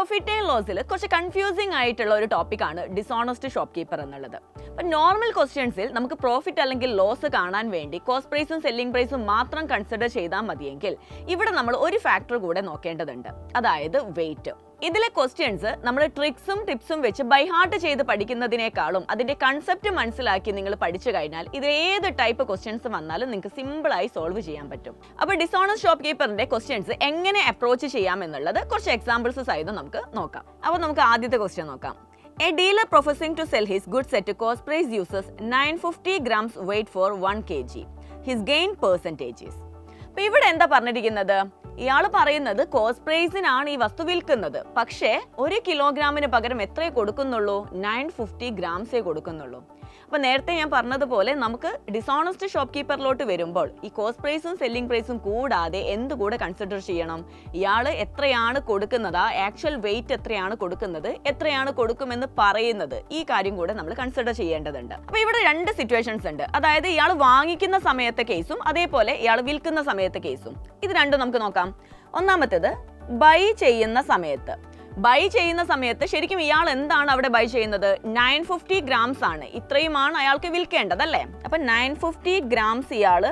Profit and ലോസിൽ കുറച്ച് confusing ആയിട്ടുള്ള ഒരു ടോപ്പിക്കാണ് ഡിസോണസ്റ്റ് ഷോപ്പ് കീപ്പർ എന്നുള്ളത്. അപ്പം നോർമൽ ക്വസ്റ്റ്യൻസിൽ നമുക്ക് പ്രോഫിറ്റ് അല്ലെങ്കിൽ ലോസ് കാണാൻ വേണ്ടി കോസ്റ്റ് പ്രൈസും സെല്ലിംഗ് പ്രൈസും മാത്രം കൺസിഡർ ചെയ്താൽ മതിയെങ്കിൽ ഇവിടെ നമ്മൾ ഒരു ഫാക്ടർ കൂടെ നോക്കേണ്ടതുണ്ട്, അതായത് വെയിറ്റ്. ഇതിലെ ക്വസ്റ്റ്യൻസ് നമ്മൾ ട്രിക്സും ടിപ്സും വെച്ച് ബൈ ഹാർട്ട് ചെയ്ത് പഠിക്കുന്നതിനേക്കാളും അതിന്റെ കൺസെപ്റ്റ് മനസ്സിലാക്കി നിങ്ങൾ പഠിച്ചു കഴിഞ്ഞാൽ ഇത് ഏത് ടൈപ്പ് ക്വസ്റ്റ്യൻസ് വന്നാലും നിങ്ങൾക്ക് സിമ്പിൾ ആയി സോൾവ് ചെയ്യാൻ പറ്റും. അപ്പോൾ ഡിസോണസ്റ്റ് ഷോപ്പ് കീപ്പറിന്റെ ക്വസ്റ്റ്യൻസ് എങ്ങനെ അപ്രോച്ച് ചെയ്യാം എന്നുള്ളത് കുറച്ച് എക്സാമ്പിൾസ് സഹിതം നമുക്ക് നോക്കാം. അപ്പോൾ നമുക്ക് ആദ്യത്തെ ക്വസ്റ്റ്യൻ നോക്കാം. A dealer professing to sell his goods at a cost price uses 950 grams weight for 1 kg. His gain percentage is. അപ്പോൾ ഇവിടെ എന്താ പറഞ്ഞിരിക്കുന്നത്? ഇയാൾ പറയുന്നത് കോസ്റ്റ് പ്രൈസിനാണ് ഈ വസ്തു വിൽക്കുന്നത്, പക്ഷേ 1 കിലോഗ്രാമിന് പകരം എത്രയേ കൊടുക്കുന്നുള്ളൂ? 950 ഗ്രാംസേ കൊടുക്കുന്നുള്ളൂ. അപ്പോൾ നേരത്തെ ഞാൻ പറഞ്ഞതുപോലെ നമുക്ക് ഡിസോണസ്റ്റ് ഷോപ്പ് കീപ്പറിലോട്ട് വരുമ്പോൾ ഈ കോസ്റ്റ് പ്രൈസും സെല്ലിംഗ് പ്രൈസും കൂടാതെ എന്തുകൂടെ കൺസിഡർ ചെയ്യണം? ഇയാൾ എത്രയാണ് കൊടുക്കുന്നത്, ആ ആക്ച്വൽ വെയിറ്റ് എത്രയാണ് കൊടുക്കുന്നത്, എത്രയാണ് കൊടുക്കുമെന്ന് പറയുന്നത്, ഈ കാര്യം കൂടെ നമ്മൾ കൺസിഡർ ചെയ്യേണ്ടതുണ്ട്. അപ്പോൾ ഇവിടെ രണ്ട് സിറ്റുവേഷൻസ് ഉണ്ട്, അതായത് ഇയാൾ വാങ്ങിക്കുന്ന സമയത്തെ കേസും അതേപോലെ ഇയാൾ വിൽക്കുന്ന സമയത്തെ കേസും. ഇത് രണ്ടും നമുക്ക് നോക്കാം. ഒന്നാമത്തേത് ബൈ ചെയ്യുന്ന സമയത്ത്. ബൈ ചെയ്യുന്ന സമയത്ത് ശരിക്കും ഇയാൾ എന്താണ് അവിടെ ബൈ ചെയ്യുന്നത്? 950 ഗ്രാംസ് ആണ്, ഇത്രയുമാണ് അയാൾക്ക് വിൽക്കേണ്ടത് അല്ലേ? അപ്പം 950 ഗ്രാംസ് ഇയാൾ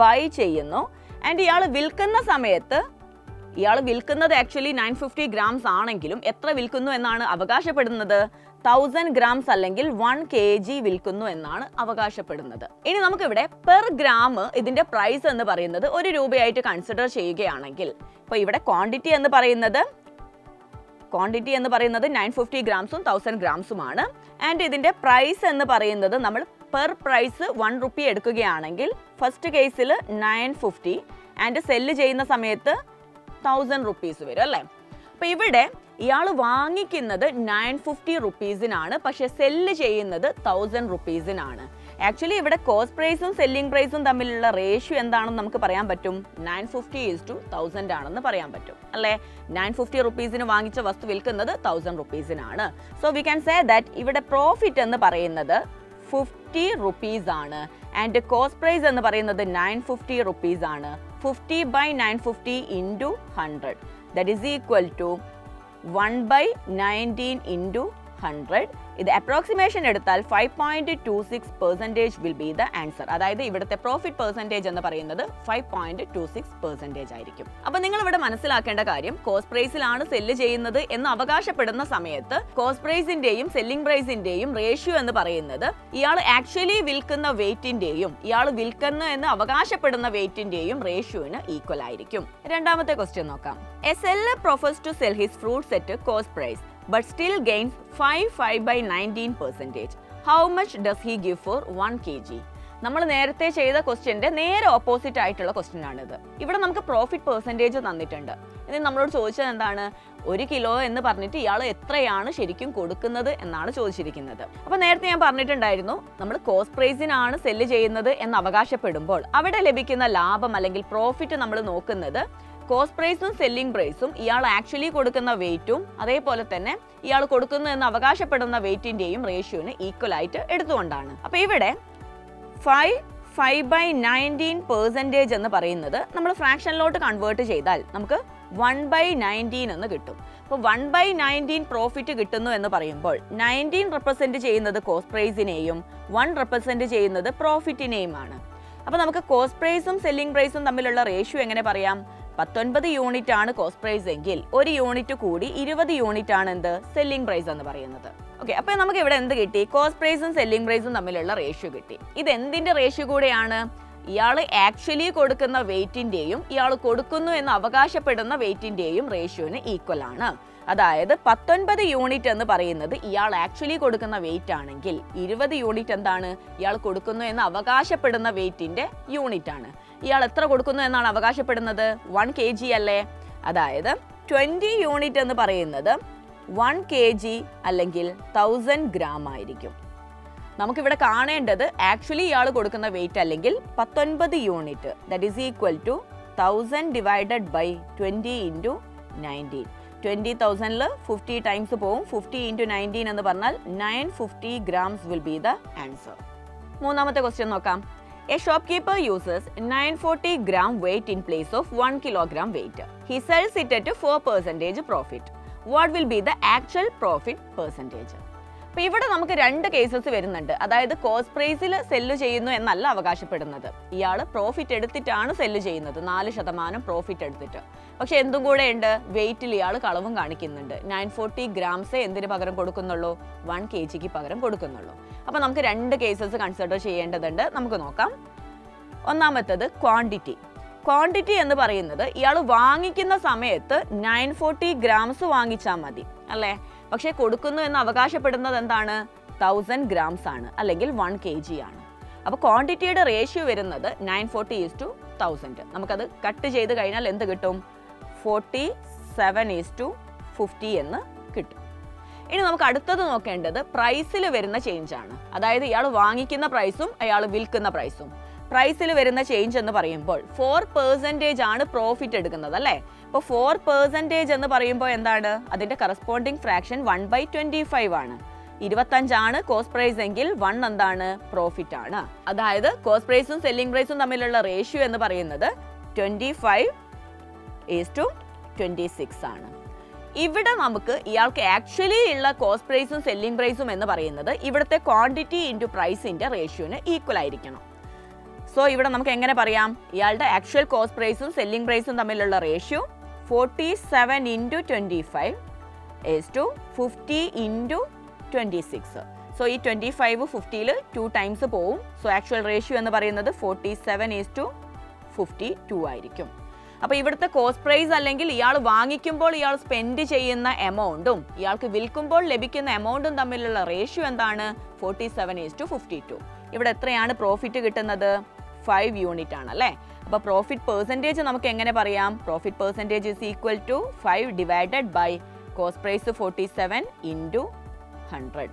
ബൈ ചെയ്യുന്നു. ആൻഡ് ഇയാൾ വിൽക്കുന്ന സമയത്ത് ഇയാൾ വിൽക്കുന്നത് ആക്ച്വലി 950 ഗ്രാംസ് ആണെങ്കിലും എത്ര വിൽക്കുന്നു എന്നാണ് അവകാശപ്പെടുന്നത്? 1000 ഗ്രാംസ് അല്ലെങ്കിൽ 1 kg വിൽക്കുന്നു എന്നാണ് അവകാശപ്പെടുന്നത്. ഇനി നമുക്കിവിടെ പെർ ഗ്രാം ഇതിന്റെ പ്രൈസ് എന്ന് പറയുന്നത് 1 രൂപയായിട്ട് കൺസിഡർ ചെയ്യുകയാണെങ്കിൽ, ഇപ്പോൾ ഇവിടെ ക്വാണ്ടിറ്റി എന്ന് പറയുന്നത് 950 ഗ്രാംസും 1000 ഗ്രാംസുമാണ്. ആൻഡ് ഇതിന്റെ പ്രൈസ് എന്ന് പറയുന്നത് നമ്മൾ പെർ പ്രൈസ് 1 റുപ്പി എടുക്കുകയാണെങ്കിൽ ഫസ്റ്റ് കേസിൽ 950 ആൻഡ് സെല്ല് ചെയ്യുന്ന സമയത്ത് 1000 റുപ്പീസ് വരും അല്ലേ? അപ്പോൾ ഇവിടെ ഇയാൾ വാങ്ങിക്കുന്നത് 950 റുപ്പീസിനാണ്, പക്ഷെ സെല്ല് ചെയ്യുന്നത് 1000 റുപ്പീസിനാണ്. ആക്ച്വലി ഇവിടെ കോസ്റ്റ് പ്രൈസും സെല്ലിംഗ് പ്രൈസും തമ്മിലുള്ള റേഷ്യോ എന്താണെന്ന് നമുക്ക് പറയാൻ പറ്റും? 950:1000 ആണെന്ന് പറയാൻ പറ്റും അല്ലേ? 950 റുപ്പീസിന് വാങ്ങിച്ച വസ്തു വിൽക്കുന്നത് 1000 റുപ്പീസിനാണ്. So we can say that ഇവിടെ പ്രോഫിറ്റ് എന്ന് പറയുന്നത് 50 റുപ്പീസ് ആണ് ആൻഡ് കോസ്റ്റ് പ്രൈസ് എന്ന് പറയുന്നത് 950 റുപ്പീസ് ആണ്. 50/950 into 100 that is equal to 1/19 into 100. ഇത് അപ്രോക്സിമേഷൻ എടുത്താൽ 5.26% വിൽ ബി ദ ആൻസർ. അതായത് ഇവിടുത്തെ പ്രോഫിറ്റ് പെർസെൻറ്റേജ് എന്ന് പറയുന്നത് 5.26% ആയിരിക്കും. അപ്പോൾ നിങ്ങൾ ഇവിടെ മനസ്സിലാക്കേണ്ട കാര്യം, കോസ്റ്റ് പ്രൈസിലാണ് സെല്ല് ചെയ്യുന്നത് എന്ന് അവകാശപ്പെടുന്ന സമയത്ത് കോസ്റ്റ് പ്രൈസിന്റെയും സെല്ലിംഗ് പ്രൈസിന്റെയും റേഷ്യോ എന്ന് പറയുന്നത് ഇയാൾ ആക്ച്വലി വിൽക്കുന്ന വെയിറ്റിന്റെയും ഇയാൾ വിൽക്കുന്നു എന്ന് അവകാശപ്പെടുന്ന വെയിറ്റിന്റെയും റേഷ്യോന് ഈക്വൽ ആയിരിക്കും. രണ്ടാമത്തെ ക്വസ്റ്റ്യൻ നോക്കാം. A seller professes to sell his fruits at cost price but still gains 5/19%. How much does he give for 1 kg? നമ്മൾ നേരത്തെ ചെയ്ത ക്വസ്റ്റ്യന്റെ നേരെ ഓപ്പോസിറ്റ് ആയിട്ടുള്ള ക്വസ്റ്റ്യൻ ആണിത്. ഇവിടെ നമുക്ക് പ്രോഫിറ്റ് പെർസെൻറ്റേജ് തന്നിട്ടുണ്ട്. ഇനി നമ്മളോട് ചോദിച്ചത് എന്താണ്? 1 കിലോ എന്ന് പറഞ്ഞിട്ട് ഇയാൾ എത്രയാണ് ശരിക്കും കൊടുക്കുന്നത് എന്നാണ് ചോദിച്ചിരിക്കുന്നത്. അപ്പോൾ നേരത്തെ ഞാൻ പറഞ്ഞിട്ടുണ്ടായിരുന്നു, നമ്മൾ കോസ്റ്റ് പ്രൈസിനാണ് സെല്ല് ചെയ്യുന്നത് എന്ന് അവകാശപ്പെടുമ്പോൾ അവിടെ ലഭിക്കുന്ന ലാഭം അല്ലെങ്കിൽ പ്രോഫിറ്റ് നമ്മൾ നോക്കുന്നത് കോസ്റ്റ് പ്രൈസും സെല്ലിംഗ് പ്രൈസും ഇയാൾ ആക്ച്വലി കൊടുക്കുന്ന വെയിറ്റും അതേപോലെ തന്നെ ഇയാൾ കൊടുക്കുന്നു എന്ന് അവകാശപ്പെടുന്ന വെയിറ്റിന്റെയും റേഷ്യോന് ഈക്വൽ ആയിട്ട് എടുത്തുകൊണ്ടാണ്. അപ്പോൾ ഇവിടെ 5/19% എന്ന് പറയുന്നത് നമ്മൾ ഫ്രാക്ഷനിലോട്ട് കൺവേർട്ട് ചെയ്താൽ നമുക്ക് 1/19 എന്ന് കിട്ടും. അപ്പോൾ 1/19 പ്രോഫിറ്റ് കിട്ടുന്നു എന്ന് പറയുമ്പോൾ 19 റെപ്രസെന്റ് ചെയ്യുന്നത് കോസ്റ്റ് പ്രൈസിനെയും 1 റെപ്രസെന്റ് ചെയ്യുന്നത് പ്രോഫിറ്റിനെയുമാണ്. അപ്പോൾ നമുക്ക് കോസ്റ്റ് പ്രൈസും സെല്ലിംഗ് പ്രൈസും തമ്മിലുള്ള റേഷ്യോ എങ്ങനെ പറയാം? 19 യൂണിറ്റ് ആണ് കോസ്റ്റ് പ്രൈസ് എങ്കിൽ 1 യൂണിറ്റ് കൂടി 20 യൂണിറ്റ് ആണ് എന്ത്? സെല്ലിംഗ് പ്രൈസ് എന്ന് പറയുന്നത്. ഓക്കെ, അപ്പോൾ നമുക്ക് ഇവിടെ എന്ത് കിട്ടി? കോസ്റ്റ് പ്രൈസും സെല്ലിംഗ് പ്രൈസും തമ്മിലുള്ള റേഷ്യോ കിട്ടി. ഇത് എന്തിന്റെ റേഷ്യോ കൂടെയാണ്? ഇയാൾ ആക്ച്വലി കൊടുക്കുന്ന വെയിറ്റിന്റെയും ഇയാൾ കൊടുക്കുന്നു എന്ന് അവകാശപ്പെടുന്ന വെയിറ്റിന്റെയും റേഷ്യോന് ഈക്വൽ ആണ്. അതായത് 19 യൂണിറ്റ് എന്ന് പറയുന്നത് ഇയാൾ ആക്ച്വലി കൊടുക്കുന്ന വെയിറ്റ് ആണെങ്കിൽ 20 യൂണിറ്റ് എന്താണ്? ഇയാൾ കൊടുക്കുന്നു എന്ന് അവകാശപ്പെടുന്ന വെയിറ്റിന്റെ യൂണിറ്റ് ആണ്. ഇയാൾ എത്ര കൊടുക്കുന്നു എന്നാണ് അവകാശപ്പെടുന്നത്? 1 kg അല്ലേ? അതായത് 20 യൂണിറ്റ് എന്ന് പറയുന്നത് 1 kg അല്ലെങ്കിൽ 1000 ഗ്രാം ആയിരിക്കും. നമുക്കിവിടെ കാണേണ്ടത് ആക്ച്വലി ഇയാൾ കൊടുക്കുന്ന വെയിറ്റ് അല്ലെങ്കിൽ 19 unit, that is equal to 1000 divided by 20 into 19. 20,000 50 times പോവും. 50 into 19 എന്ന് പറഞ്ഞാൽ 950 grams will be the answer. മൂന്നാമത്തെ ക്വസ്റ്റ്യൻ നോക്കാം. A shopkeeper uses 940 gram weight in place of 1 kilogram weight. He sells it at 4% profit. What will be the actual profit percentage. അപ്പോൾ ഇവിടെ നമുക്ക് രണ്ട് cases വരുന്നുണ്ട്. അതായത് കോസ്റ്റ് പ്രൈസിൽ സെല്ല് ചെയ്യുന്നു എന്നല്ല അവകാശപ്പെടുന്നത്, ഇയാൾ പ്രോഫിറ്റ് എടുത്തിട്ടാണ് സെല്ല് ചെയ്യുന്നത്, 4% പ്രോഫിറ്റ് എടുത്തിട്ട്. പക്ഷെ എന്തും കൂടെ ഉണ്ട്, വെയിറ്റിൽ ഇയാൾ കളവും കാണിക്കുന്നുണ്ട്. 940 ഗ്രാംസേ എന്തിന് പകരം കൊടുക്കുന്നുള്ളൂ, 1 kg പകരം കൊടുക്കുന്നുള്ളൂ. അപ്പോൾ നമുക്ക് രണ്ട് കേസസ് കൺസിഡർ ചെയ്യേണ്ടതുണ്ട്. നമുക്ക് നോക്കാം. ഒന്നാമത്തേത് ക്വാണ്ടിറ്റി. ക്വാണ്ടിറ്റി എന്ന് പറയുന്നത് ഇയാൾ വാങ്ങിക്കുന്ന സമയത്ത് 940 ഗ്രാംസ് വാങ്ങിച്ചാൽ മതി അല്ലേ. പക്ഷേ കൊടുക്കുന്നു എന്ന് അവകാശപ്പെടുന്നത് എന്താണ്, 1000 ഗ്രാംസ് ആണ്, അല്ലെങ്കിൽ 1 kg ആണ്. അപ്പോൾ ക്വാണ്ടിറ്റിയുടെ റേഷ്യോ വരുന്നത് 940:1000. നമുക്കത് കട്ട് ചെയ്ത് കഴിഞ്ഞാൽ എന്ത് കിട്ടും, 47:50 എന്ന് കിട്ടും. ഇനി നമുക്ക് അടുത്തത് നോക്കേണ്ടത് പ്രൈസിൽ വരുന്ന ചേഞ്ച് ആണ്. അതായത് ഇയാൾ വാങ്ങിക്കുന്ന പ്രൈസും അയാൾ വിൽക്കുന്ന പ്രൈസും. പ്രൈസിൽ വരുന്ന ചേഞ്ച് എന്ന് പറയുമ്പോൾ 4% ആണ് പ്രോഫിറ്റ് എടുക്കുന്നത് അല്ലേ. അപ്പോൾ 4% എന്ന് പറയുമ്പോൾ എന്താണ്, അതിന്റെ കറസ്പോണ്ടിങ് ഫ്രാക്ഷൻ 1/25 ആണ്. 25 ആണ് കോസ്റ്റ് പ്രൈസ് എങ്കിൽ 1 എന്താണ്, പ്രോഫിറ്റ് ആണ്. അതായത് കോസ്റ്റ് പ്രൈസും സെല്ലിംഗ് പ്രൈസും തമ്മിലുള്ള റേഷ്യോ എന്ന് പറയുന്നത് 25:26 ആണ്. ഇവിടെ നമുക്ക് ഇയാൾക്ക് ആക്ച്വലി ഉള്ള കോസ്റ്റ് പ്രൈസും സെല്ലിംഗ് പ്രൈസും എന്ന് പറയുന്നത് ഇവിടുത്തെ ക്വാണ്ടിറ്റി ഇൻറ്റു പ്രൈസിന്റെ റേഷ്യോന് ഈക്വൽ ആയിരിക്കണം. സോ ഇവിടെ നമുക്ക് എങ്ങനെ പറയാം, ഇയാളുടെ ആക്ച്വൽ കോസ്റ്റ് പ്രൈസും സെല്ലിംഗ് പ്രൈസും തമ്മിലുള്ള റേഷ്യോ 47:25:50:26. സോ ഈ 25 50-ൽ 2 ടൈംസ് പോവും. സോ ആക്ച്വൽ റേഷ്യോ എന്ന് പറയുന്നത് 47:52 ആയിരിക്കും. അപ്പോൾ ഇവിടുത്തെ കോസ്റ്റ് പ്രൈസ് അല്ലെങ്കിൽ ഇയാൾ വാങ്ങിക്കുമ്പോൾ ഇയാൾ സ്പെൻഡ് ചെയ്യുന്ന എമൗണ്ടും ഇയാൾക്ക് വിൽക്കുമ്പോൾ ലഭിക്കുന്ന എമൗണ്ടും തമ്മിലുള്ള റേഷ്യോ എന്താണ്, 47:52. ഇവിടെ എത്രയാണ് പ്രോഫിറ്റ് കിട്ടുന്നത്, 5 യൂണിറ്റ് ആണ് അല്ലേ. അപ്പോൾ പ്രോഫിറ്റ് പെർസെൻറ്റേജ് നമുക്ക് എങ്ങനെ പറയാം, profit percentage is equal to 5 divided by cost price 47 × 100.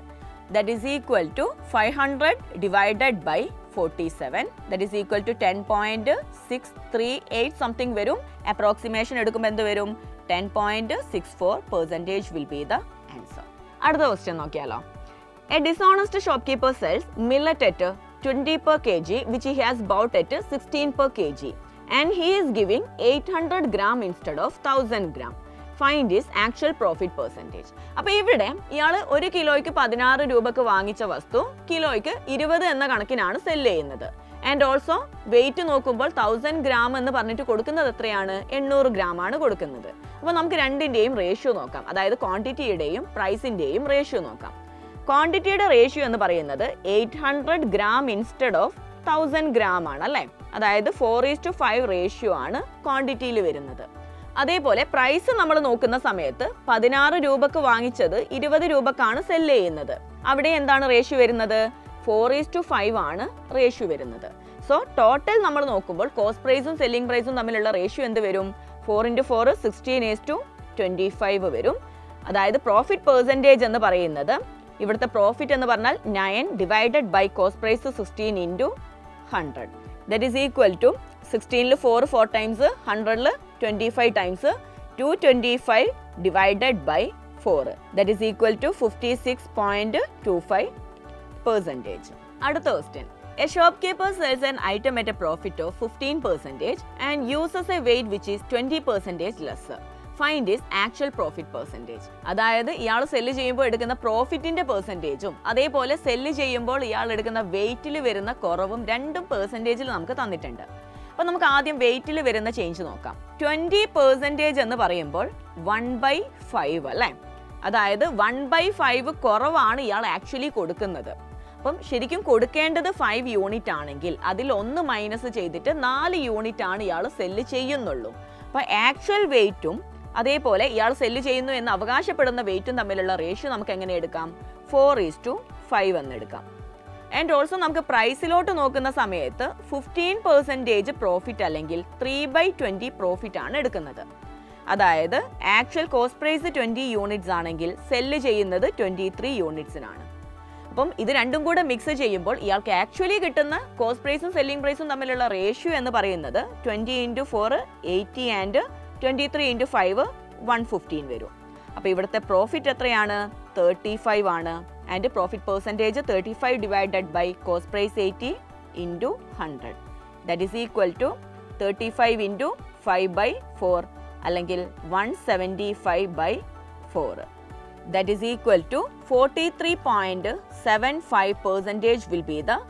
That is equal to 500 divided by 47. That is equal to 10.638 something വരും. അപ്രോക്സിമേഷൻ എടുക്കുമ്പോൾ എന്ത് വരും, 10.64% വിൽ ബി ദ ആൻസർ. അടുത്ത ക്വസ്റ്റ്യൻ നോക്കിയാലോ. A dishonest shopkeeper sells millet at 20 per kg which he has bought at 16 per kg and he is giving 800 gram instead of 1000 gram. Find his actual profit percentage. അപ്പോൾ ഇവിടെ ഇയാൾ 1 കിലോയ്ക്ക് 16 രൂപക്ക് വാങ്ങിച്ച വസ്തു കിലോയ്ക്ക് 20 എന്ന കണക്കിനാണ് സെല്ല് ചെയ്യുന്നത്. ആൻഡ് ഓൾസോ വെയിറ്റ് നോക്കുമ്പോൾ 1000 ഗ്രാം എന്ന് പറഞ്ഞിട്ട് കൊടുക്കുന്നത് എത്രയാണ്, 800 ഗ്രാം ആണ് കൊടുക്കുന്നത്. അപ്പോൾ നമുക്ക് രണ്ടിൻ്റെയും റേഷ്യോ നോക്കാം. അതായത് ക്വാണ്ടിറ്റിയുടെയും പ്രൈസിൻ്റെയും റേഷ്യോ നോക്കാം. ക്വാണ്ടിറ്റിയുടെ റേഷ്യോ എന്ന് പറയുന്നത് 800 ഗ്രാം ഇൻസ്റ്റെഡ് ഓഫ് 1000 ഗ്രാം ആണ് അല്ലേ. അതായത് 4:5 റേഷ്യോ ആണ് ക്വാണ്ടിറ്റിയിൽ വരുന്നത്. അതേപോലെ പ്രൈസ് നമ്മൾ നോക്കുന്ന സമയത്ത് 16 രൂപക്ക് വാങ്ങിച്ചത് 20 രൂപക്കാണ് സെല്ല് ചെയ്യുന്നത്. അവിടെ എന്താണ് റേഷ്യോ വരുന്നത്, 4:5 ആണ് റേഷ്യോ വരുന്നത്. സോ ടോട്ടൽ നമ്മൾ നോക്കുമ്പോൾ കോസ്റ്റ് പ്രൈസും സെല്ലിംഗ് പ്രൈസും തമ്മിലുള്ള റേഷ്യോ എന്ത് വരും, 4 × 4 16:25 വരും. അതായത് പ്രോഫിറ്റ് പെർസെൻറ്റേജ് എന്ന് പറയുന്നത് ഇവിടുത്തെ പ്രോഫിറ്റ് എന്ന് പറഞ്ഞാൽ 9 divided by cost price 16 × 100. That is equal to 16-ൽ 4 ടൈംസ്, 100-ൽ 25 times, 225 divided by 4. That is equal to 56.25%. അടുത്ത question. A shopkeeper sells an item at a profit of 15% and uses a weight which is 20% lesser. Find his actual profit percentage. അതായത് ഇയാൾ cell ചെയ്യുമ്പോൾ എടുക്കുന്ന പ്രോഫിറ്റിന്റെ പെർസെൻറ്റേജും അതേപോലെ cell ചെയ്യുമ്പോൾ ഇയാൾ എടുക്കുന്ന വെയിറ്റിൽ വരുന്ന കുറവും രണ്ടും പെർസെൻറ്റേജിൽ നമുക്ക് തന്നിട്ടുണ്ട്. അപ്പോൾ നമുക്ക് ആദ്യം വെയിറ്റിൽ വരുന്ന ചേഞ്ച് നോക്കാം. 20% എന്ന് പറയുമ്പോൾ 1/5 അല്ലേ. അതായത് 1/5 കുറവാണ് ഇയാൾ ആക്ച്വലി കൊടുക്കുന്നത്. അപ്പം ശരിക്കും കൊടുക്കേണ്ടത് 5 യൂണിറ്റ് ആണെങ്കിൽ അതിൽ 1 മൈനസ് ചെയ്തിട്ട് 4 യൂണിറ്റ് ആണ് ഇയാൾ സെല്ല് ചെയ്യുന്നുള്ളൂ. അപ്പോൾ ആക്ച്വൽ വെയിറ്റും അതേപോലെ ഇയാൾ സെല്ല് ചെയ്യുന്നു എന്ന് അവകാശപ്പെടുന്ന വെയിറ്റും തമ്മിലുള്ള റേഷ്യോ നമുക്ക് എങ്ങനെ എടുക്കാം, 4:5 എന്ന് എടുക്കാം. ആൻഡ് ഓൾസോ നമുക്ക് പ്രൈസിലോട്ട് നോക്കുന്ന സമയത്ത് 15% പ്രോഫിറ്റ് അല്ലെങ്കിൽ 3/20 പ്രോഫിറ്റ് ആണ് എടുക്കുന്നത്. അതായത് ആക്ച്വൽ കോസ്റ്റ് പ്രൈസ് 20 യൂണിറ്റ്സ് ആണെങ്കിൽ സെല്ല് ചെയ്യുന്നത് 23 യൂണിറ്റ്സിനാണ്. അപ്പം ഇത് രണ്ടും കൂടെ മിക്സ് ചെയ്യുമ്പോൾ ഇയാൾക്ക് ആക്ച്വലി കിട്ടുന്ന കോസ്റ്റ് പ്രൈസും സെല്ലിംഗ് പ്രൈസും തമ്മിലുള്ള റേഷ്യോ എന്ന് പറയുന്നത് 20 × 4 80 ആൻഡ് 23 × 5 115 വരും. അപ്പോൾ ഇവിടുത്തെ പ്രോഫിറ്റ് എത്രയാണ്, 35 ആണ്. And profit percentage 35 divided by cost price 80 × 100. That is equal to 35 × 5/4 അല്ലെങ്കിൽ 175/4 4. That is equal to 43.75% will be the